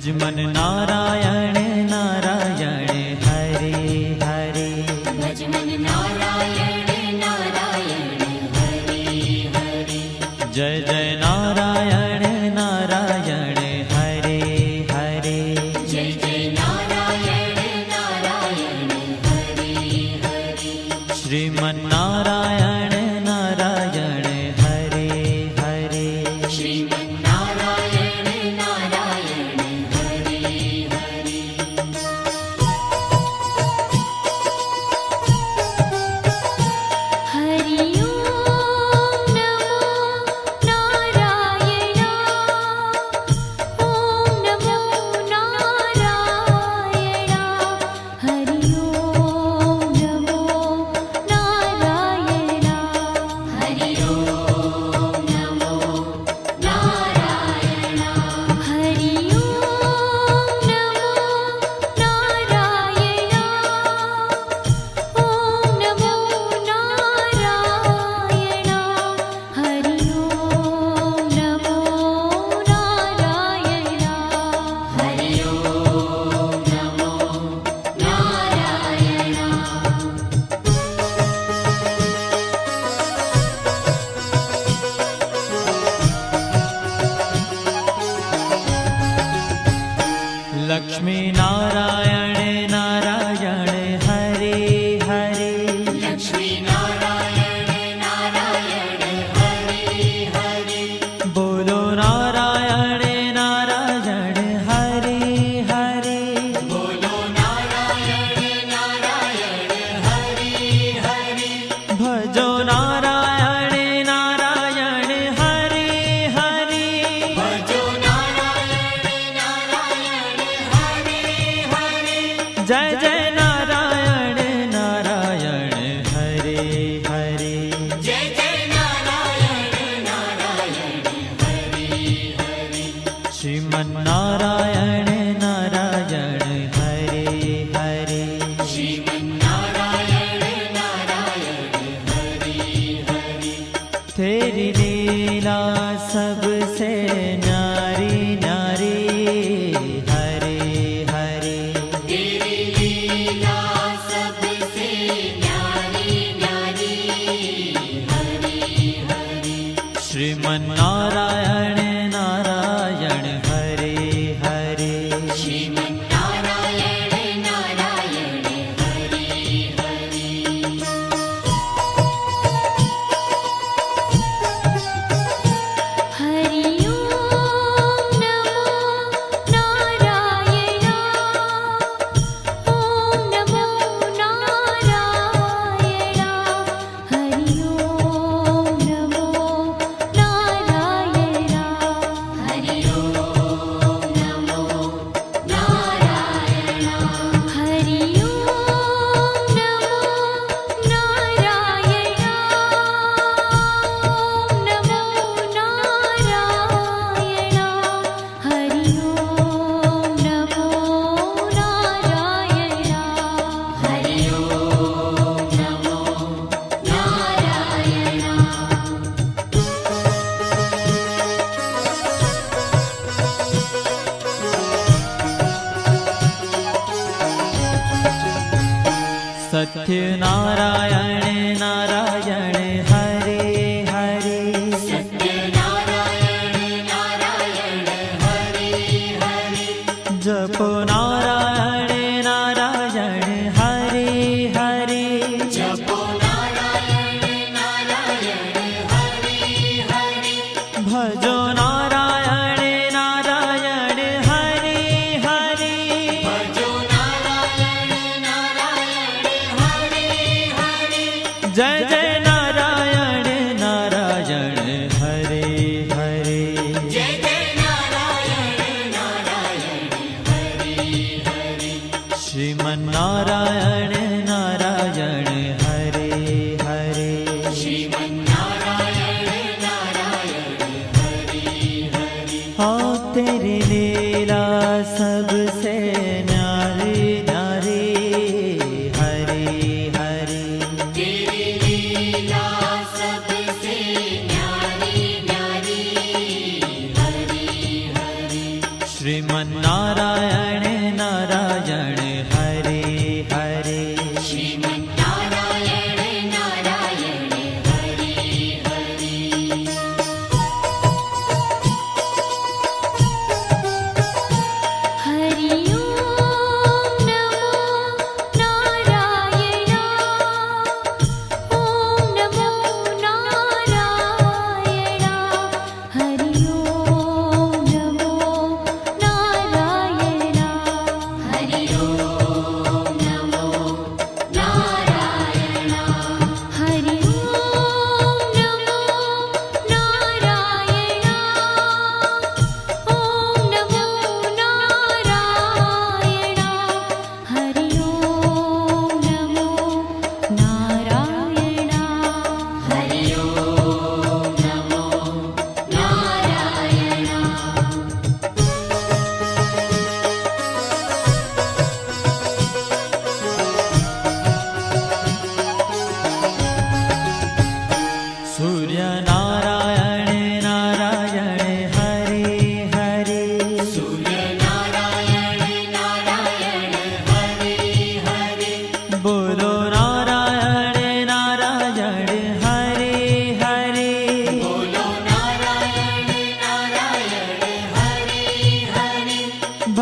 भजमन नारायण नारायण हरे हरे। भजमन नारायण नारायण हरे हरे। जय जय नारायण नारायण हरे हरे। जय जय नारायण नारायण हरे हरे। श्रीमन नारायण नारायण हरे हरे। श्रीमन नारायण नारायण हरे हरे। हरि ओम नमो नारायण। ओम नमो नारायण। हरि ओम नमो नारायण। हरि ओम नमो नारायण। हरि ओम नमो नारायण। ओम नमो नारायण। हरि ओम नमो नारायण। हरि ओम नमो नारायण। लक्ष्मी नारायण नारायण हरे हरे। लक्ष्मी नारायण नारायण हरे हरे। बोलो नारायण नारायण हरे हरे। बोलो नारायण नारायण हरे हरे। भजो नारायण नारायण हरे हरे। भजो नारायण नारायण हरे हरे। जय जय नारायण नारायण हरे हरे। जय जय नारायण नारायण हरे हरे। श्रीमन नारायण नारायण हरे हरे। श्रीमन नारायण नारायण हरे हरे। तेरी लीला सबसे न्यारी न्यारी हरे हरे। तेरी लीला सबसे न्यारी न्यारी हरे हरे। श्रीमन नारायण नारायण हरे हरे। श्रीमन नारायण नारायण हरे हरे। हरि ओम नमो नारायण। ओम नमो नारायण। हरि ओम नमो नारायण। हरि ओम नमो नारायण। हरि ओम नमो नारायण। ओम नमो नारायण। हरि ओम नमो नारायण। हरि ओम नमो सत्य नारायण नारायण हरे हरे। सत्य नारायण नारायण हरे हरे। जपो नारायण नारायण हरे हरे। जपो नारायण नारायण हरे हरे। भजो नारायण नारायण हरे हरे। भजो नारायण नारायण हरे हरे। जय जय नारायण नारायण हरे हरे। जय जय नारायण नारायण हरे हरे। श्रीमन नारायण नारायण हरे हरे। श्रीमन नारायण नारायण हरे हरे। हाँ तेरी लीला सबसे न्यारी न्यारी हरे हरे। तेरी लीला सबसे न्यारी न्यारी हरे हरे। श्रीमन नारायण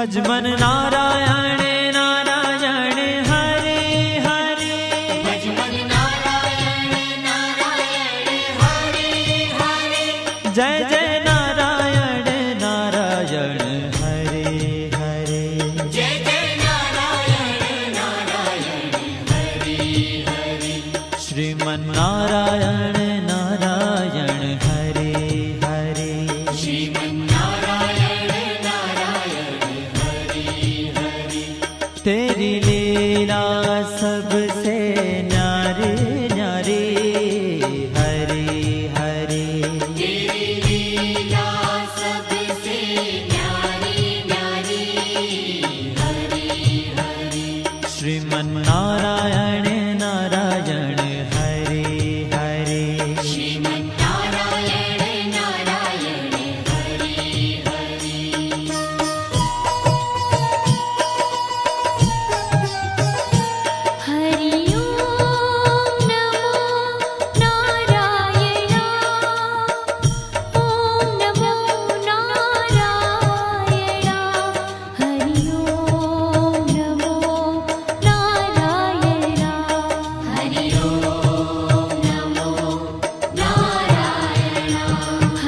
भज मन नारायण नारायण हरे हरे भज मन नारायण नारायण हरे हरे जय जय नारायण नारायण हरे हरे जय जय नारायण नारायण हरे हरे श्रीमन नारायण नारायण हरे हरे श्रीमन्नारायण नारायण हरे हरे तेरी लीला सबसे न्यारी न्यारी हरे हरे तेरी लीला सबसे न्यारी न्यारी हरे हरे श्रीमन नारायण नारायण हरे हरे श्रीमन्नारायण नारायण हरे हरे हरि ओम नमो नारायण ओम नमो नारायण हरि ओम नमो नारायण हरि ओम नमो नारायण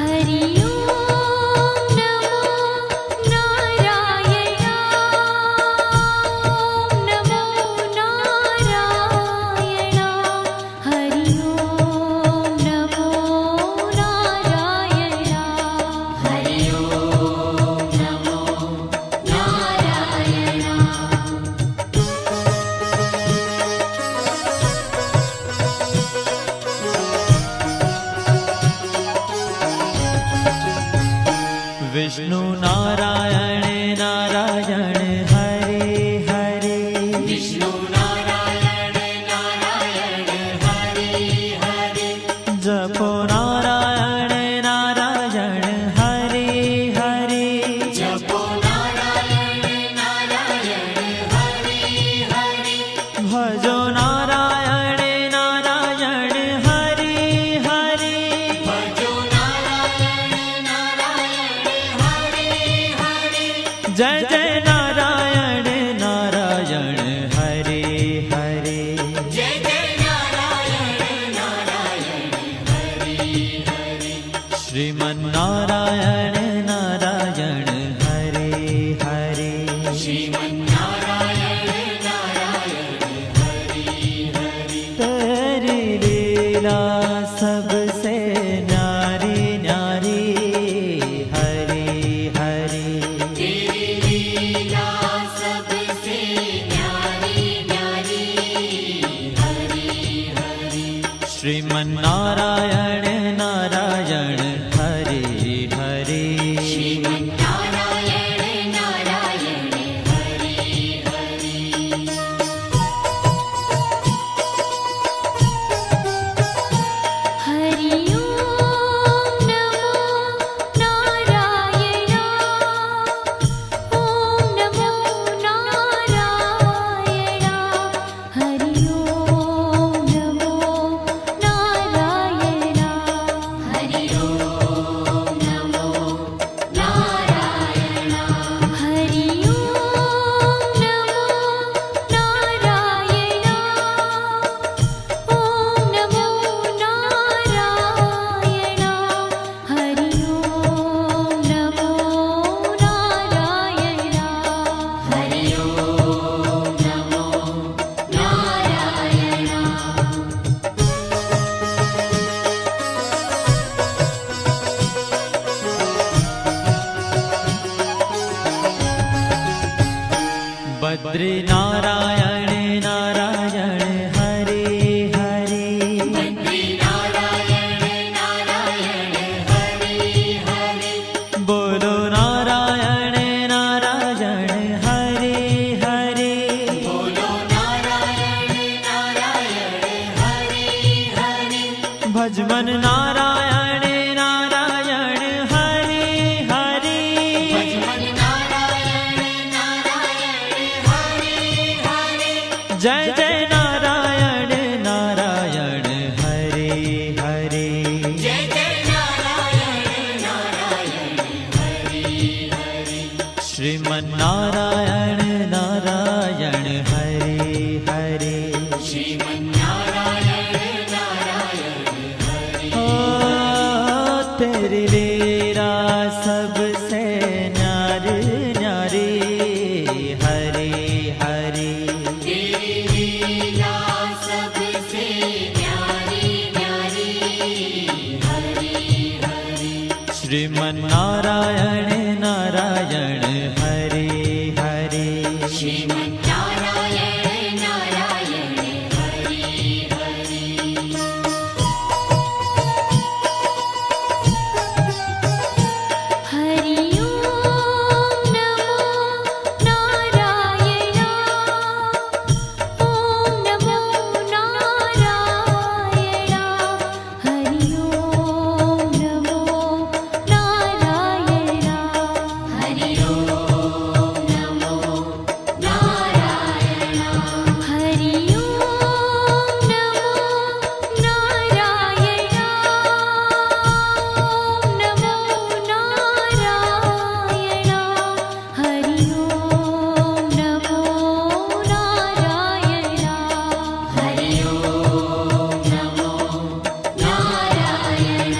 हरि ओम नमो नारायण ओम नमो नारायण हरि ओम नमो नारायण हरि ओम नमो नारायण विष्णु नारायण नारायण हरे हरे विष्णु नारायण नारायण हरे हरे जपो नारायण नारायण हरे हरे जपो नारायण नारायण हरे हरे भजो नारायण नारायण हरे हरे भजो नारायण नारायण हरे हरे जय जय नारायण नारायण हरे हरे जय जय नारायण नारायण हरे हरे श्रीमन नारायण नारायण हरे हरे श्रीमन्नारायण नारायण हरे हरे तेरी लीला सबसे न्यारी न्यारी हरे हरे तेरी लीला सबसे न्यारी न्यारी हरे हरे श्रीमन नारायण नारायण हरे हरे श्रीमन्नारायण नारायण हरे हरे हरि ओम नमो नारायण ओम नमो नारायण हरि ओम नमो नारायण हरि ओम नमो नारायण हरि ओम नमो नारायण ओम नमो नारायण हरि ओम नमो नारायण हरि ओम नमो नारायण बद्री नारायण नारायण हरे हरे बद्री नारायण नारायण हरे हरे बोलो नारायण नारायण हरे हरे बोलो नारायण नारायण हरे हरे भज मन नारायण नारायण हरे हरे भज मन नारायण नारायण हरे श्रीमन्नारायण नारायण हरे हरे श्रीमन्नारायण नारायण हरे ओ तेरी लीला सबसे न्यारी न्यारी हरे हरे तेरी लीला सबसे न्यारी न्यारी हरे हरे श्रीमन्नारायण नारायण हरे हरे श्रीमन्नारायण नारायण हरे हरे हरि ओम नमो नारायण ओम नमो नारायण हरि ओम नमो नारायण हरि ओम नमो नारायण हरि ओम नमो नारायण ओम नमो नारायण हरि ओम नमो नारायण हरि ओम नमो नारायण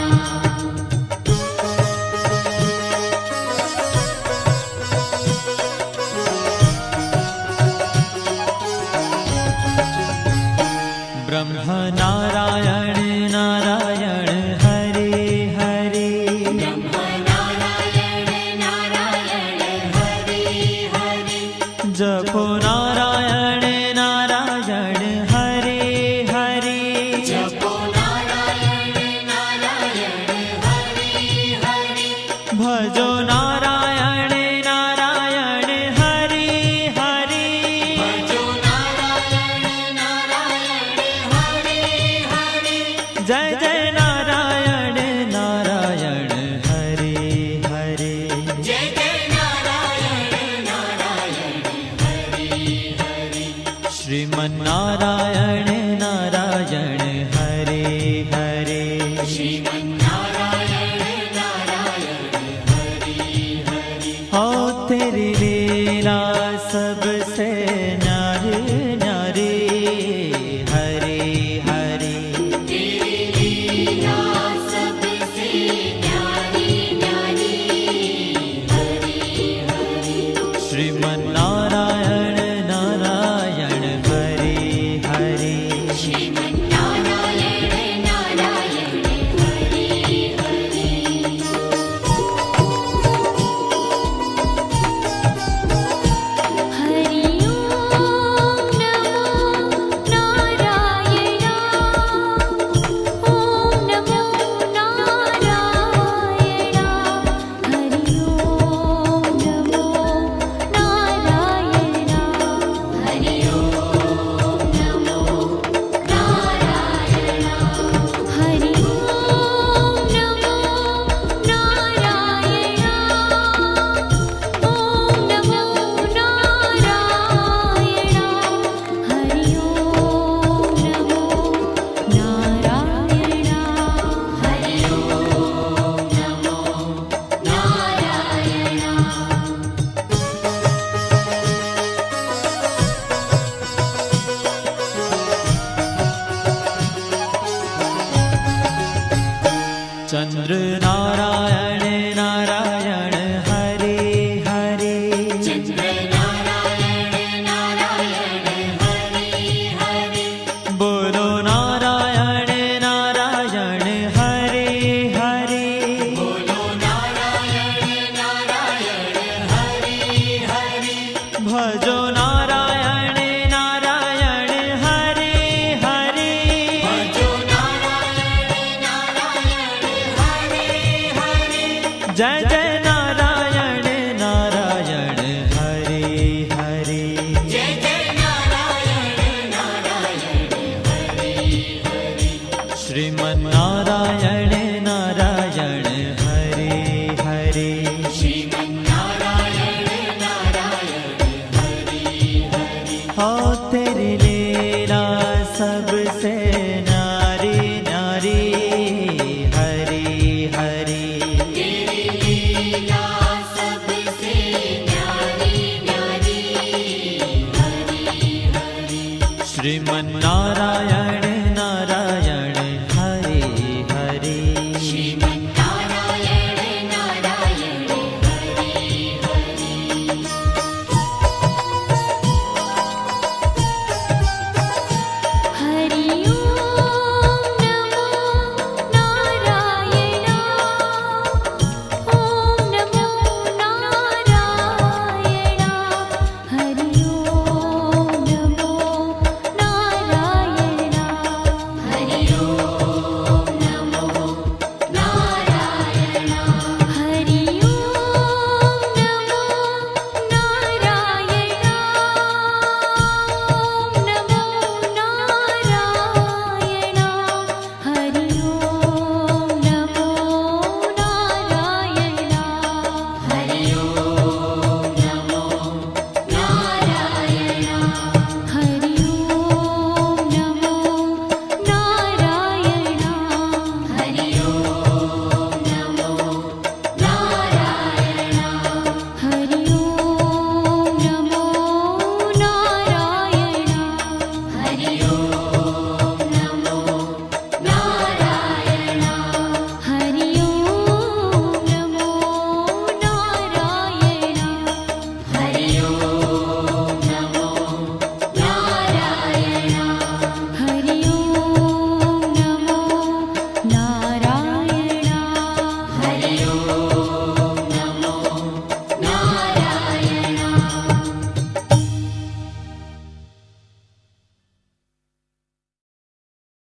ब्रह्म नारायण नारायण हरे हरे ब्रह्म नारायण नारायण हरे हरे जपो नारायण नारायण हरे हरे जपो नारायण नारायण हरे हरे भजो नारायण नारायण हरे हरे भजो नारायण नारायण हरे हरे जय जय नारायण नारायण हरे हरे जय जय नारायण नारायण हरे हरे श्रीमन्नारायण नारायण हरे हरे श्रीमन्नारायण नारायण हरे हरे हो तेरी लीला सबसे न्यारी न्यारी हरे हरे तेरी लीला सबसे न्यारी न्यारी हरे हरे श्रीमन्नारायण नारायण हरे हरे श्रीमन्नारायण नारायण हरे हरे हरि ओम नमो नारायण ओम नमो नारायण हरि ओम नमो नारायण हरि ओम नमो नारायण हरि ओम नमो नारायण ओम नमो नारायण हरि ओम नमो नारायण हरि ओम नमो नारायण चंद्र नारायण नारायण हरे हरे चंद्र नारायण नारायण हरे हरे बोलो नारायण नारायण हरे हरे बोलो नारायण नारायण हरे हरे भजो नारायण नारायण हरे हरे भजो नारायण नारायण हरे हरे जय जय नारायण